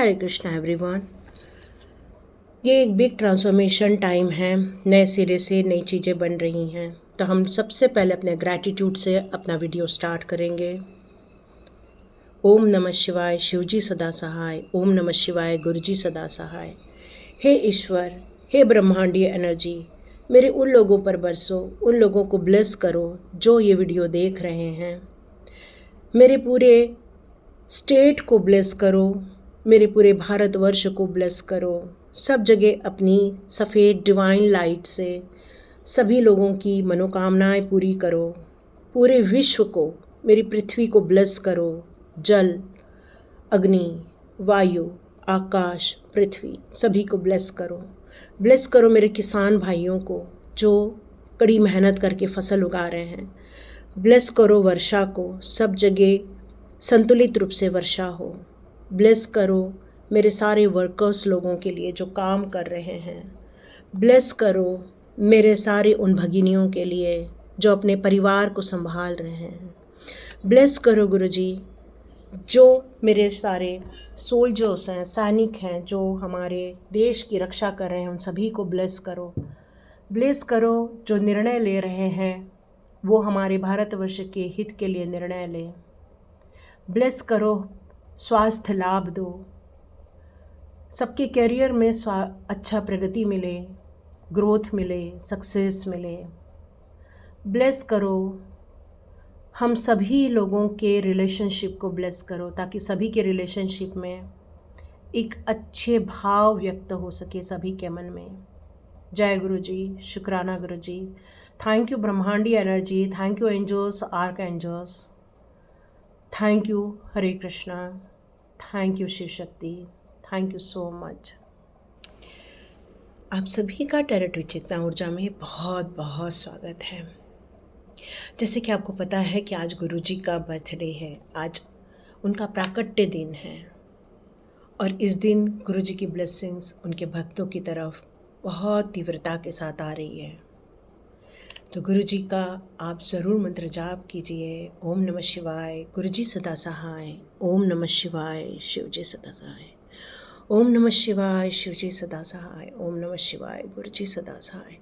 हरे Krishna everyone. ये एक big transformation time है, नए सिरे से नई चीज़ें बन रही हैं। तो हम सबसे पहले अपने ग्रैटिट्यूड से अपना वीडियो स्टार्ट करेंगे। ओम नमः शिवाय, शिवजी सदा सहाय। ओम नमः शिवाय, गुरुजी सदा सहाय। हे ईश्वर, हे ब्रह्मांडीय एनर्जी, मेरे उन लोगों पर बरसो, उन लोगों को ब्लेस करो जो ये वीडियो देख रहे हैं। मेरे पूरे स्टेट को ब्लेस करो, मेरे पूरे भारतवर्ष को ब्लेस करो। सब जगह अपनी सफ़ेद डिवाइन लाइट से सभी लोगों की मनोकामनाएं पूरी करो। पूरे विश्व को, मेरी पृथ्वी को ब्लेस करो। जल, अग्नि, वायु, आकाश, पृथ्वी सभी को ब्लेस करो। ब्लेस करो मेरे किसान भाइयों को जो कड़ी मेहनत करके फसल उगा रहे हैं। ब्लेस करो वर्षा को, सब जगह संतुलित रूप से वर्षा हो। ब्लेस करो मेरे सारे वर्कर्स लोगों के लिए जो काम कर रहे हैं। ब्लेस करो मेरे सारे उन भगिनियों के लिए जो अपने परिवार को संभाल रहे हैं। ब्लेस करो गुरुजी जो मेरे सारे सोल्जर्स हैं, सैनिक हैं जो हमारे देश की रक्षा कर रहे हैं, उन सभी को ब्लेस करो। ब्लेस करो जो निर्णय ले रहे हैं वो हमारे भारतवर्ष के हित के लिए निर्णय लें। ब्लेस करो, स्वास्थ्य लाभ दो, सबके करियर में अच्छा प्रगति मिले, ग्रोथ मिले, सक्सेस मिले। ब्लेस करो हम सभी लोगों के रिलेशनशिप को ब्लेस करो ताकि सभी के रिलेशनशिप में एक अच्छे भाव व्यक्त हो सके सभी के मन में। जय गुरु जी, शुक्राना गुरु जी। थैंक यू ब्रह्मांडी energy, thank you angels, archangels, thank you Hare Krishna, thank you Shiv Shakti, thank you so much. आप सभी का टेरट विचेतना ऊर्जा में बहुत बहुत स्वागत है। जैसे कि आपको पता है कि आज गुरुजी का बर्थडे है, आज उनका प्राकट्य दिन है और इस दिन गुरुजी की ब्लेसिंग्स उनके भक्तों की तरफ बहुत तीव्रता के साथ आ रही है। तो गुरुजी का आप ज़रूर मंत्र जाप कीजिए। ओम नमः शिवाय, गुरुजी सदा सहाय। ओम नमः शिवाय, शिवजी सदा सहाय। ओम नमः शिवाय, शिवजी सदा सहाय। ओम नमः शिवाय, गुरुजी सदा सहाय।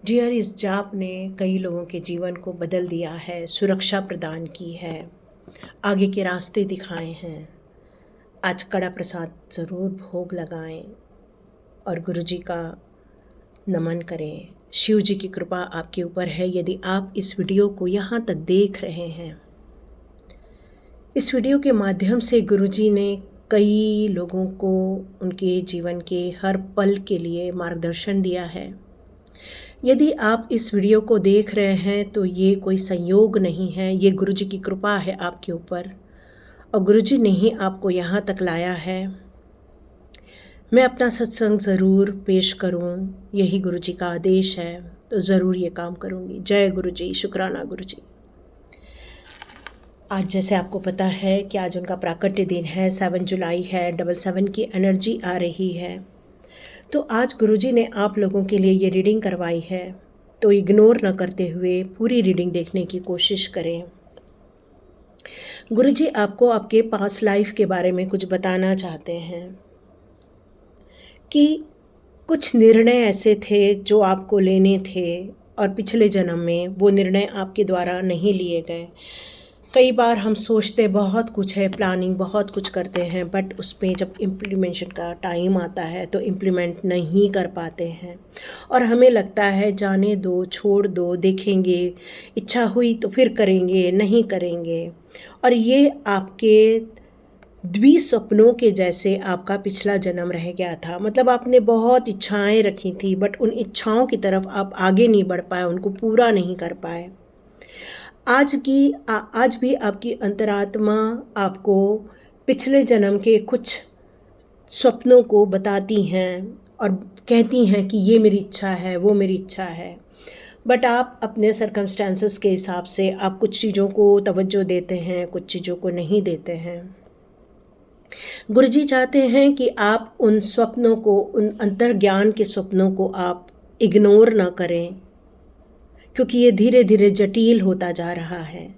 डियर, इस जाप ने कई लोगों के जीवन को बदल दिया है, सुरक्षा प्रदान की है, आगे के रास्ते दिखाए हैं। आज कड़ा प्रसाद ज़रूर भोग लगाएं और गुरुजी का नमन करें। शिव जी की कृपा आपके ऊपर है यदि आप इस वीडियो को यहाँ तक देख रहे हैं। इस वीडियो के माध्यम से गुरुजी ने कई लोगों को उनके जीवन के हर पल के लिए मार्गदर्शन दिया है। यदि आप इस वीडियो को देख रहे हैं तो ये कोई संयोग नहीं है, ये गुरुजी की कृपा है आपके ऊपर और गुरुजी ने ही आपको यहाँ तक लाया है। मैं अपना सत्संग ज़रूर पेश करूँ, यही गुरुजी का आदेश है, तो ज़रूर ये काम करूँगी। जय गुरुजी, शुक्राना गुरुजी। आज जैसे आपको पता है कि आज उनका प्राकट्य दिन है, 7 जुलाई है, 777 की एनर्जी आ रही है। तो आज गुरुजी ने आप लोगों के लिए ये रीडिंग करवाई है, तो इग्नोर न करते हुए पूरी रीडिंग देखने की कोशिश करें। गुरुजी आपको आपके पास्ट लाइफ के बारे में कुछ बताना चाहते हैं कि कुछ निर्णय ऐसे थे जो आपको लेने थे और पिछले जन्म में वो निर्णय आपके द्वारा नहीं लिए गए। कई बार हम सोचते बहुत कुछ है, प्लानिंग बहुत कुछ करते हैं, बट उसमें जब इम्प्लीमेंटेशन का टाइम आता है तो इम्प्लीमेंट नहीं कर पाते हैं और हमें लगता है जाने दो, छोड़ दो, देखेंगे, इच्छा हुई तो फिर करेंगे, नहीं करेंगे। और ये आपके द्विस्वप्नों के जैसे आपका पिछला जन्म रह गया था। मतलब आपने बहुत इच्छाएं रखी थी बट उन इच्छाओं की तरफ आप आगे नहीं बढ़ पाए, उनको पूरा नहीं कर पाए। आज भी आपकी अंतरात्मा आपको पिछले जन्म के कुछ स्वप्नों को बताती हैं और कहती हैं कि ये मेरी इच्छा है, वो मेरी इच्छा है, बट आप अपने सर्कमस्टेंसेस के हिसाब से आप कुछ चीज़ों को तवज्जो देते हैं, कुछ चीज़ों को नहीं देते हैं। गुरुजी चाहते हैं कि आप उन स्वप्नों को, उन अंतर्ज्ञान के स्वप्नों को आप इग्नोर ना करें क्योंकि ये धीरे धीरे जटिल होता जा रहा है।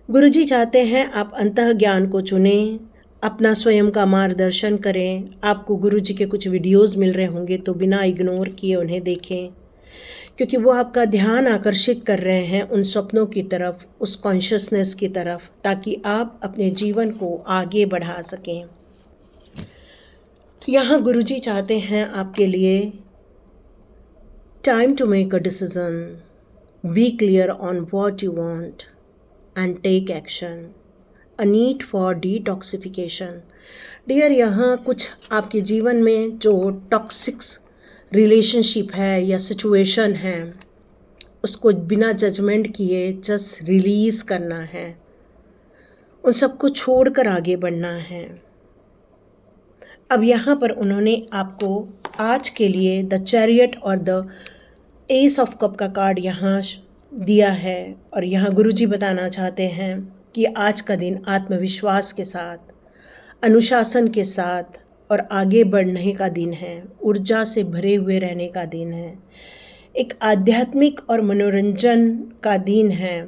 गुरुजी चाहते हैं आप अंतः ज्ञान को चुनें, अपना स्वयं का मार्गदर्शन करें। आपको गुरुजी के कुछ वीडियोस मिल रहे होंगे तो बिना इग्नोर किए उन्हें देखें, क्योंकि वो आपका ध्यान आकर्षित कर रहे हैं उन सपनों की तरफ, उस कॉन्शियसनेस की तरफ, ताकि आप अपने जीवन को आगे बढ़ा सकें। तो यहाँ गुरुजी चाहते हैं आपके लिए time to make a decision, be clear on what you want and take action, a need for detoxification. Dear, यहाँ कुछ आपके जीवन में जो टॉक्सिक्स रिलेशनशिप है या सिचुएशन है, उसको बिना जजमेंट किए जस्ट रिलीज़ करना है, उन सबको छोड़कर आगे बढ़ना है। अब यहाँ पर उन्होंने आपको आज के लिए द चैरियट और द एस ऑफ कप का कार्ड यहाँ दिया है, और यहाँ गुरुजी बताना चाहते हैं कि आज का दिन आत्मविश्वास के साथ, अनुशासन के साथ और आगे बढ़ने का दिन है, ऊर्जा से भरे हुए रहने का दिन है, एक आध्यात्मिक और मनोरंजन का दिन है।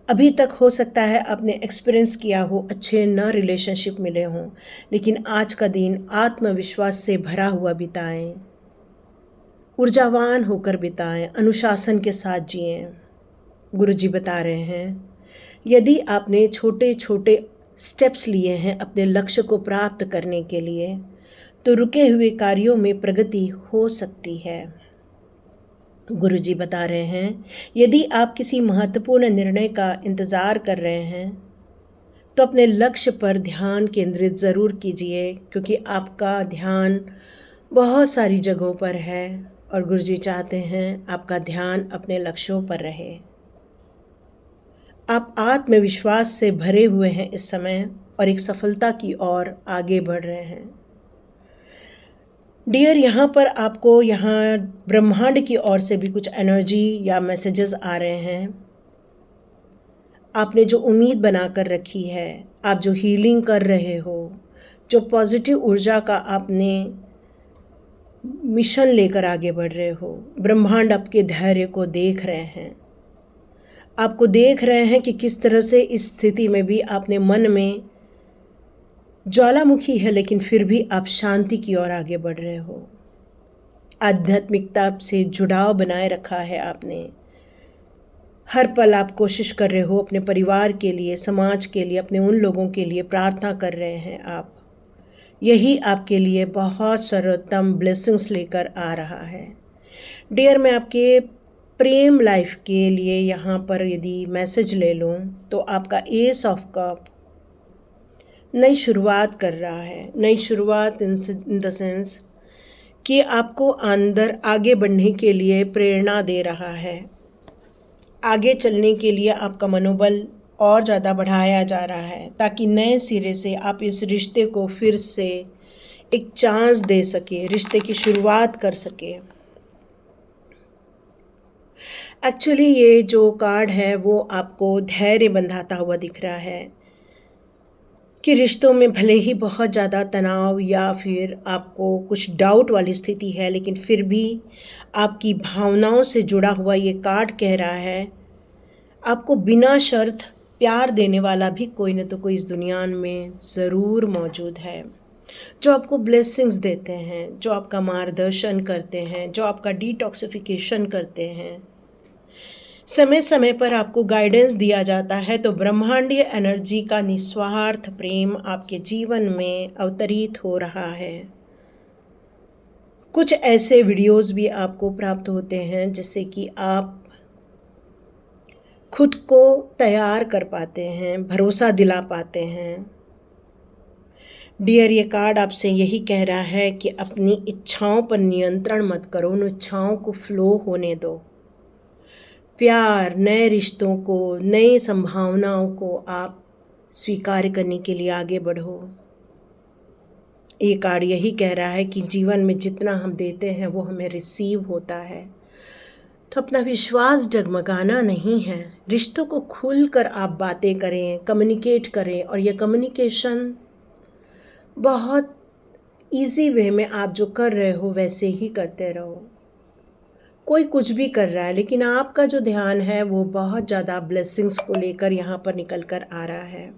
अभी तक हो सकता है आपने एक्सपीरियंस किया हो, अच्छे न रिलेशनशिप मिले हों, लेकिन आज का दिन आत्मविश्वास से भरा हुआ बिताएं, ऊर्जावान होकर बिताएं, अनुशासन के साथ जिएं। गुरुजी बता रहे हैं यदि आपने छोटे छोटे स्टेप्स लिए हैं अपने लक्ष्य को प्राप्त करने के लिए, तो रुके हुए कार्यों में प्रगति हो सकती है। गुरुजी बता रहे हैं यदि आप किसी महत्वपूर्ण निर्णय का इंतज़ार कर रहे हैं तो अपने लक्ष्य पर ध्यान केंद्रित ज़रूर कीजिए, क्योंकि आपका ध्यान बहुत सारी जगहों पर है और गुरुजी चाहते हैं आपका ध्यान अपने लक्ष्यों पर रहे। आप आत्मविश्वास से भरे हुए हैं इस समय और एक सफलता की ओर आगे बढ़ रहे हैं। डियर, यहाँ पर आपको यहाँ ब्रह्मांड की ओर से भी कुछ एनर्जी या मैसेजेस आ रहे हैं। आपने जो उम्मीद बना कर रखी है, आप जो हीलिंग कर रहे हो, जो पॉजिटिव ऊर्जा का आपने मिशन लेकर आगे बढ़ रहे हो, ब्रह्मांड आपके धैर्य को देख रहे हैं। आपको देख रहे हैं कि किस तरह से इस स्थिति में भी आपने मन में ज्वालामुखी है, लेकिन फिर भी आप शांति की ओर आगे बढ़ रहे हो। आध्यात्मिकता से जुड़ाव बनाए रखा है आपने। हर पल आप कोशिश कर रहे हो अपने परिवार के लिए, समाज के लिए, अपने उन लोगों के लिए प्रार्थना कर रहे हैं आप। यही आपके लिए बहुत सर्वोत्तम ब्लेसिंग्स लेकर आ रहा है। डियर, मैं आपके प्रेम लाइफ के लिए यहाँ पर यदि मैसेज ले लूँ तो आपका एस ऑफ कप नई शुरुआत कर रहा है। नई शुरुआत इन द सेंस कि आपको अंदर आगे बढ़ने के लिए प्रेरणा दे रहा है। आगे चलने के लिए आपका मनोबल और ज़्यादा बढ़ाया जा रहा है, ताकि नए सिरे से आप इस रिश्ते को फिर से एक चांस दे सके, रिश्ते की शुरुआत कर सके। एक्चुअली ये जो कार्ड है वो आपको धैर्य बंधाता हुआ दिख रहा है कि रिश्तों में भले ही बहुत ज़्यादा तनाव या फिर आपको कुछ डाउट वाली स्थिति है, लेकिन फिर भी आपकी भावनाओं से जुड़ा हुआ ये कार्ड कह रहा है आपको बिना शर्त प्यार देने वाला भी कोई न तो कोई इस दुनिया में ज़रूर मौजूद है, जो आपको ब्लेसिंग्स देते हैं, जो आपका मार्गदर्शन करते हैं, जो आपका डिटॉक्सिफिकेशन करते हैं, समय समय पर आपको गाइडेंस दिया जाता है। तो ब्रह्मांडीय एनर्जी का निस्वार्थ प्रेम आपके जीवन में अवतरित हो रहा है। कुछ ऐसे वीडियोस भी आपको प्राप्त होते हैं जिससे कि आप खुद को तैयार कर पाते हैं, भरोसा दिला पाते हैं। डियर, ये कार्ड आपसे यही कह रहा है कि अपनी इच्छाओं पर नियंत्रण मत करो, उन इच्छाओं को फ्लो होने दो। प्यार, नए रिश्तों को, नई संभावनाओं को आप स्वीकार करने के लिए आगे बढ़ो। ये कार्ड यही कह रहा है कि जीवन में जितना हम देते हैं वो हमें रिसीव होता है। तो अपना विश्वास डगमगाना नहीं है। रिश्तों को खुलकर आप बातें करें, कम्युनिकेट करें, और ये कम्युनिकेशन बहुत इजी वे में आप जो कर रहे हो वैसे ही करते रहो। कोई कुछ भी कर रहा है, लेकिन आपका जो ध्यान है वो बहुत ज़्यादा ब्लेसिंग्स को लेकर यहाँ पर निकल कर आ रहा है।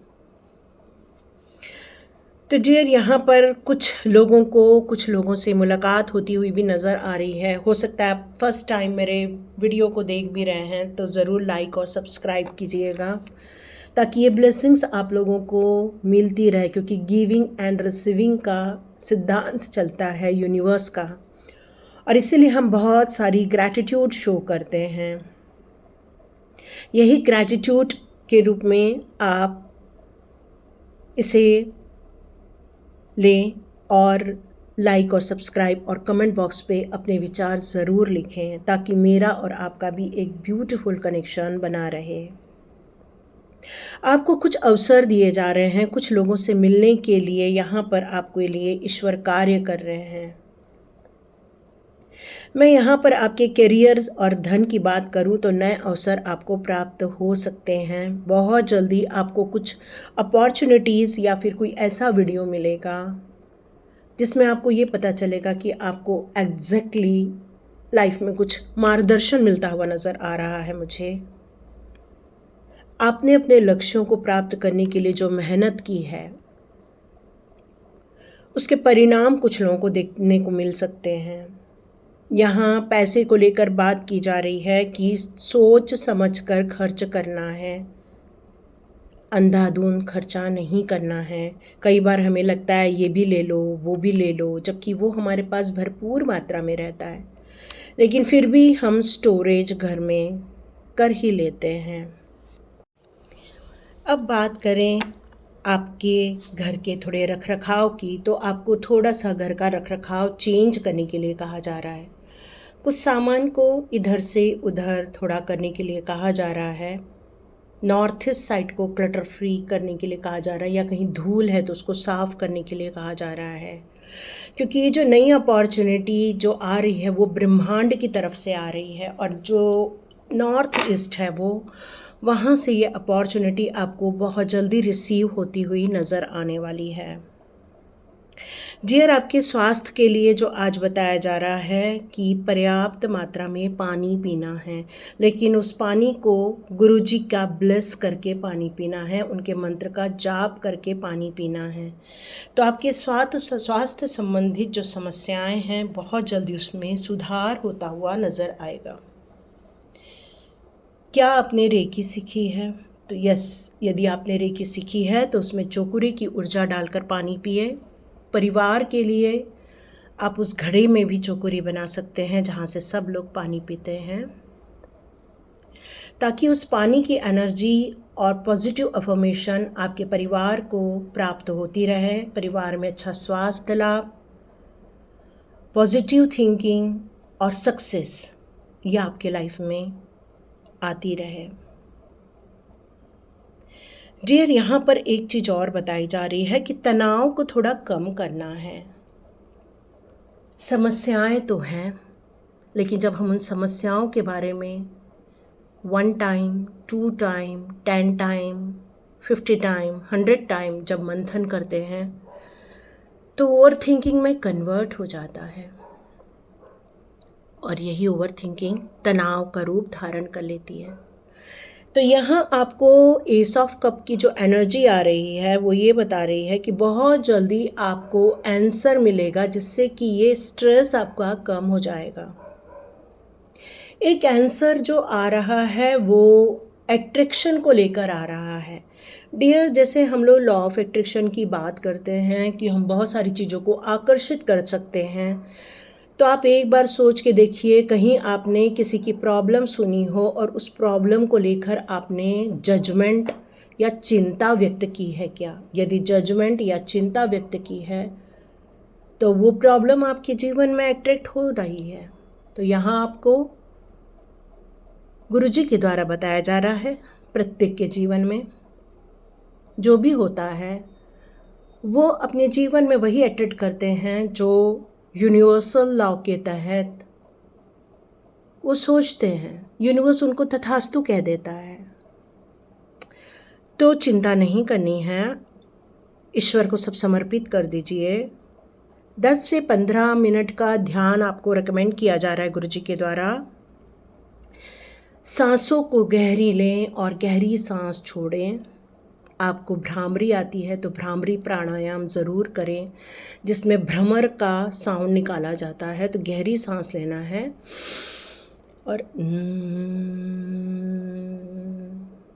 तो डियर यहाँ पर कुछ लोगों से मुलाकात होती हुई भी नज़र आ रही है। हो सकता है आप फर्स्ट टाइम मेरे वीडियो को देख भी रहे हैं, तो ज़रूर लाइक और सब्सक्राइब कीजिएगा ताकि ये ब्लेसिंग्स आप लोगों को मिलती रहे, क्योंकि गिविंग एंड रिसीविंग का सिद्धांत चलता है यूनिवर्स का, और इसीलिए हम बहुत सारी ग्रैटिट्यूड शो करते हैं। यही ग्रैटिट्यूड के रूप में आप इसे लें और लाइक और सब्सक्राइब और कमेंट बॉक्स पे अपने विचार ज़रूर लिखें ताकि मेरा और आपका भी एक ब्यूटीफुल कनेक्शन बना रहे। आपको कुछ अवसर दिए जा रहे हैं, कुछ लोगों से मिलने के लिए यहाँ पर आपके लिए ईश्वर कार्य कर रहे हैं। मैं यहाँ पर आपके करियर और धन की बात करूँ तो नए अवसर आपको प्राप्त हो सकते हैं। बहुत जल्दी आपको कुछ अपॉर्चुनिटीज़ या फिर कोई ऐसा वीडियो मिलेगा जिसमें आपको ये पता चलेगा कि आपको एग्जैक्टली लाइफ में कुछ मार्गदर्शन मिलता हुआ नज़र आ रहा है मुझे। आपने अपने लक्ष्यों को प्राप्त करने के लिए जो मेहनत की है उसके परिणाम कुछ लोगों को देखने को मिल सकते हैं। यहाँ पैसे को लेकर बात की जा रही है कि सोच समझकर खर्च करना है, अंधाधुंध खर्चा नहीं करना है। कई बार हमें लगता है ये भी ले लो वो भी ले लो, जबकि वो हमारे पास भरपूर मात्रा में रहता है, लेकिन फिर भी हम स्टोरेज घर में कर ही लेते हैं। अब बात करें आपके घर के थोड़े रखरखाव की, तो आपको थोड़ा सा घर का रखरखाव चेंज करने के लिए कहा जा रहा है। कुछ सामान को इधर से उधर थोड़ा करने के लिए कहा जा रहा है। नॉर्थ ईस्ट साइड को क्लटर फ्री करने के लिए कहा जा रहा है, या कहीं धूल है तो उसको साफ़ करने के लिए कहा जा रहा है, क्योंकि ये जो नई अपॉर्चुनिटी जो आ रही है वो ब्रह्मांड की तरफ से आ रही है, और जो नॉर्थ ईस्ट है वो वहाँ से ये अपॉर्चुनिटी आपको बहुत जल्दी रिसीव होती हुई नज़र आने वाली है। डियर, आपके स्वास्थ्य के लिए जो आज बताया जा रहा है कि पर्याप्त मात्रा में पानी पीना है, लेकिन उस पानी को गुरुजी का ब्लेस करके पानी पीना है, उनके मंत्र का जाप करके पानी पीना है। तो आपके स्वास्थ्य संबंधित जो समस्याएं हैं बहुत जल्दी उसमें सुधार होता हुआ नज़र आएगा। क्या आपने रेकी सीखी है? तो यस, यदि आपने रेकी सीखी है तो उसमें चौकुरे की ऊर्जा डालकर पानी पिए। परिवार के लिए आप उस घड़े में भी चौकुरी बना सकते हैं जहाँ से सब लोग पानी पीते हैं, ताकि उस पानी की एनर्जी और पॉजिटिव अफर्मेशन आपके परिवार को प्राप्त होती रहे। परिवार में अच्छा स्वास्थ्य लाभ, पॉजिटिव थिंकिंग और सक्सेस ये आपके लाइफ में आती रहे। डियर, यहाँ पर एक चीज़ और बताई जा रही है कि तनाव को थोड़ा कम करना है। समस्याएं तो हैं, लेकिन जब हम उन समस्याओं के बारे में 1 time, 2 time, 10 time, 50 time, 100 time जब मंथन करते हैं तो ओवर थिंकिंग में कन्वर्ट हो जाता है, और यही ओवर थिंकिंग तनाव का रूप धारण कर लेती है। तो यहाँ आपको एस ऑफ कप की जो एनर्जी आ रही है वो ये बता रही है कि बहुत जल्दी आपको आंसर मिलेगा, जिससे कि ये स्ट्रेस आपका कम हो जाएगा। एक आंसर जो आ रहा है वो एट्रैक्शन को लेकर आ रहा है। डियर, जैसे हम लोग लॉ ऑफ एट्रैक्शन की बात करते हैं कि हम बहुत सारी चीज़ों को आकर्षित कर सकते हैं, तो आप एक बार सोच के देखिए, कहीं आपने किसी की प्रॉब्लम सुनी हो और उस प्रॉब्लम को लेकर आपने जजमेंट या चिंता व्यक्त की है क्या? यदि जजमेंट या चिंता व्यक्त की है तो वो प्रॉब्लम आपके जीवन में अट्रैक्ट हो रही है। तो यहाँ आपको गुरुजी के द्वारा बताया जा रहा है, प्रत्येक के जीवन में जो भी होता है वो अपने जीवन में वही अट्रैक्ट करते हैं जो यूनिवर्सल लॉ के तहत वो सोचते हैं। यूनिवर्स उनको तथास्तु कह देता है। तो चिंता नहीं करनी है, ईश्वर को सब समर्पित कर दीजिए। 10 से 15 मिनट का ध्यान आपको रेकमेंड किया जा रहा है गुरुजी के द्वारा। सांसों को गहरी लें और गहरी सांस छोड़ें। आपको भ्रामरी आती है तो भ्रामरी प्राणायाम ज़रूर करें, जिसमें भ्रमर का साउंड निकाला जाता है। तो गहरी सांस लेना है और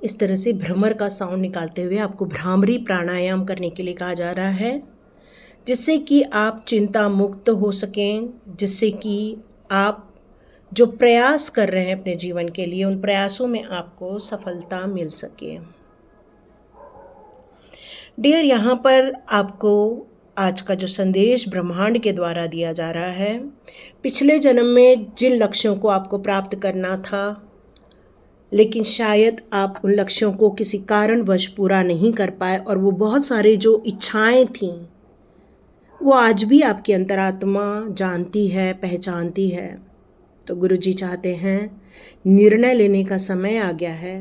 इस तरह से भ्रमर का साउंड निकालते हुए आपको भ्रामरी प्राणायाम करने के लिए कहा जा रहा है, जिससे कि आप चिंता मुक्त हो सकें, जिससे कि आप जो प्रयास कर रहे हैं अपने जीवन के लिए, उन प्रयासों में आपको सफलता मिल सके। डियर, यहाँ पर आपको आज का जो संदेश ब्रह्मांड के द्वारा दिया जा रहा है, पिछले जन्म में जिन लक्ष्यों को आपको प्राप्त करना था, लेकिन शायद आप उन लक्ष्यों को किसी कारणवश पूरा नहीं कर पाए, और वो बहुत सारे जो इच्छाएं थीं वो आज भी आपकी अंतरात्मा जानती है, पहचानती है। तो गुरुजी चाहते हैं निर्णय लेने का समय आ गया है।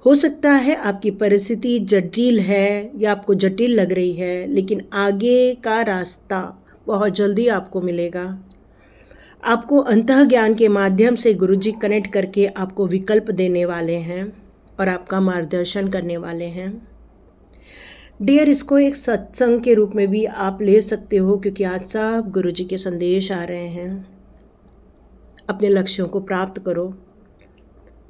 हो सकता है आपकी परिस्थिति जटिल है या आपको जटिल लग रही है, लेकिन आगे का रास्ता बहुत जल्दी आपको मिलेगा। आपको अंतः ज्ञान के माध्यम से गुरुजी कनेक्ट करके आपको विकल्प देने वाले हैं और आपका मार्गदर्शन करने वाले हैं। डियर, इसको एक सत्संग के रूप में भी आप ले सकते हो, क्योंकि आज सब गुरुजी के संदेश आ रहे हैं। अपने लक्ष्यों को प्राप्त करो।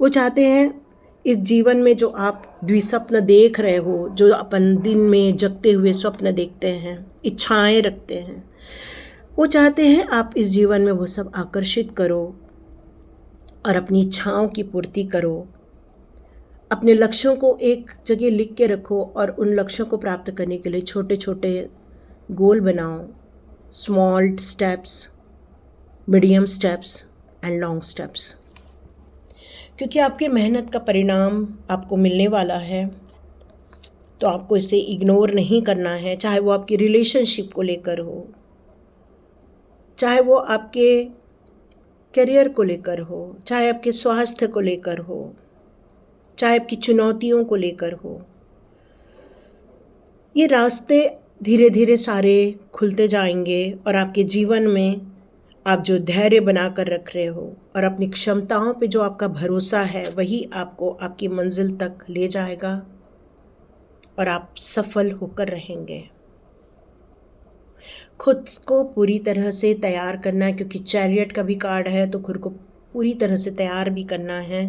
वो चाहते हैं इस जीवन में जो आप द्विस्वप्न देख रहे हो, जो अपन दिन में जगते हुए स्वप्न देखते हैं, इच्छाएं रखते हैं, वो चाहते हैं आप इस जीवन में वो सब आकर्षित करो और अपनी इच्छाओं की पूर्ति करो। अपने लक्ष्यों को एक जगह लिख के रखो और उन लक्ष्यों को प्राप्त करने के लिए छोटे छोटे गोल बनाओ। Small steps, medium steps and long steps, क्योंकि आपके मेहनत का परिणाम आपको मिलने वाला है। तो आपको इसे इग्नोर नहीं करना है, चाहे वो आपकी रिलेशनशिप को लेकर हो, चाहे वो आपके करियर को लेकर हो, चाहे आपके स्वास्थ्य को लेकर हो, चाहे आपकी चुनौतियों को लेकर हो। ये रास्ते धीरे धीरे सारे खुलते जाएंगे और आपके जीवन में आप जो धैर्य बनाकर रख रहे हो और अपनी क्षमताओं पे जो आपका भरोसा है, वही आपको आपकी मंजिल तक ले जाएगा और आप सफल होकर रहेंगे। खुद को पूरी तरह से तैयार करना है, क्योंकि चैरियट का भी कार्ड है, तो खुद को पूरी तरह से तैयार भी करना है।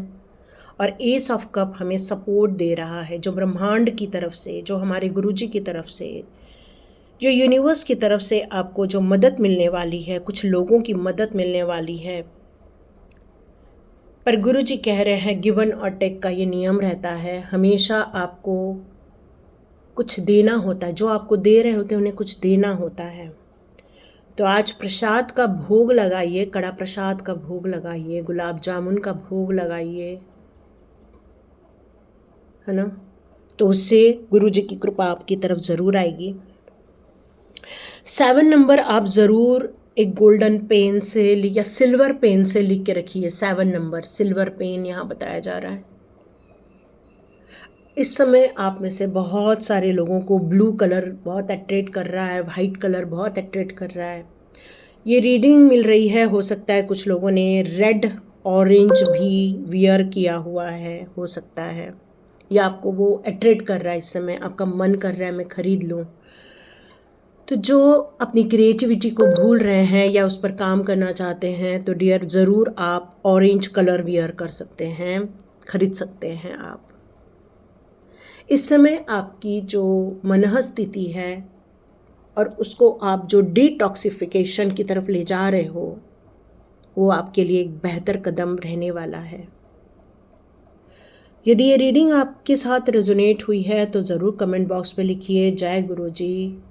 और एस ऑफ कप हमें सपोर्ट दे रहा है, जो ब्रह्मांड की तरफ से, जो हमारे गुरुजी की तरफ से, जो यूनिवर्स की तरफ से आपको जो मदद मिलने वाली है, कुछ लोगों की मदद मिलने वाली है। पर गुरुजी कह रहे हैं गिवन और टेक का ये नियम रहता है, हमेशा आपको कुछ देना होता है। जो आपको दे रहे होते हैं उन्हें कुछ देना होता है। तो आज प्रसाद का भोग लगाइए, कड़ा प्रसाद का भोग लगाइए, गुलाब जामुन का भोग लगाइए, है ना। तो उससे गुरुजी की कृपा आपकी तरफ ज़रूर आएगी। 7 नंबर आप ज़रूर एक गोल्डन पेन से या सिल्वर पेन से लिख के रखिए। 7 नंबर सिल्वर पेन यहाँ बताया जा रहा है। इस समय आप में से बहुत सारे लोगों को ब्लू कलर बहुत अट्रैक्ट कर रहा है, वाइट कलर बहुत अट्रैक्ट कर रहा है। ये रीडिंग मिल रही है, हो सकता है कुछ लोगों ने रेड ऑरेंज भी वियर किया हुआ है, हो सकता है, या आपको वो अट्रैक्ट कर रहा है। इस समय आपका मन कर रहा है मैं ख़रीद लूँ। तो जो अपनी क्रिएटिविटी को भूल रहे हैं या उस पर काम करना चाहते हैं, तो डियर ज़रूर आप ऑरेंज कलर वियर कर सकते हैं, ख़रीद सकते हैं आप। इस समय आपकी जो मनः स्थिति है और उसको आप जो डिटॉक्सिफिकेशन की तरफ ले जा रहे हो, वो आपके लिए एक बेहतर कदम रहने वाला है। यदि ये रीडिंग आपके साथ रेजोनेट हुई है तो ज़रूर कमेंट बॉक्स में लिखिए जय गुरुजी।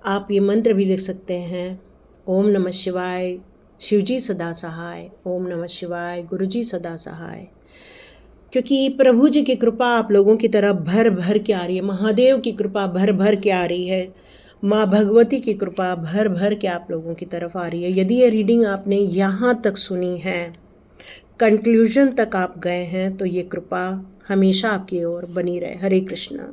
आप ये मंत्र भी लिख सकते हैं, ओम नमः शिवाय, शिवजी सदा सहाय, ओम नमः शिवाय, गुरुजी सदा सहाय। क्योंकि प्रभु जी की कृपा आप लोगों की तरफ भर भर के आ रही है, महादेव की कृपा भर भर के आ रही है, माँ भगवती की कृपा भर भर के आप लोगों की तरफ आ रही है। यदि ये रीडिंग आपने यहाँ तक सुनी है, कंक्लूजन तक आप गए हैं, तो ये कृपा हमेशा आपकी ओर बनी रहे। हरे कृष्णा।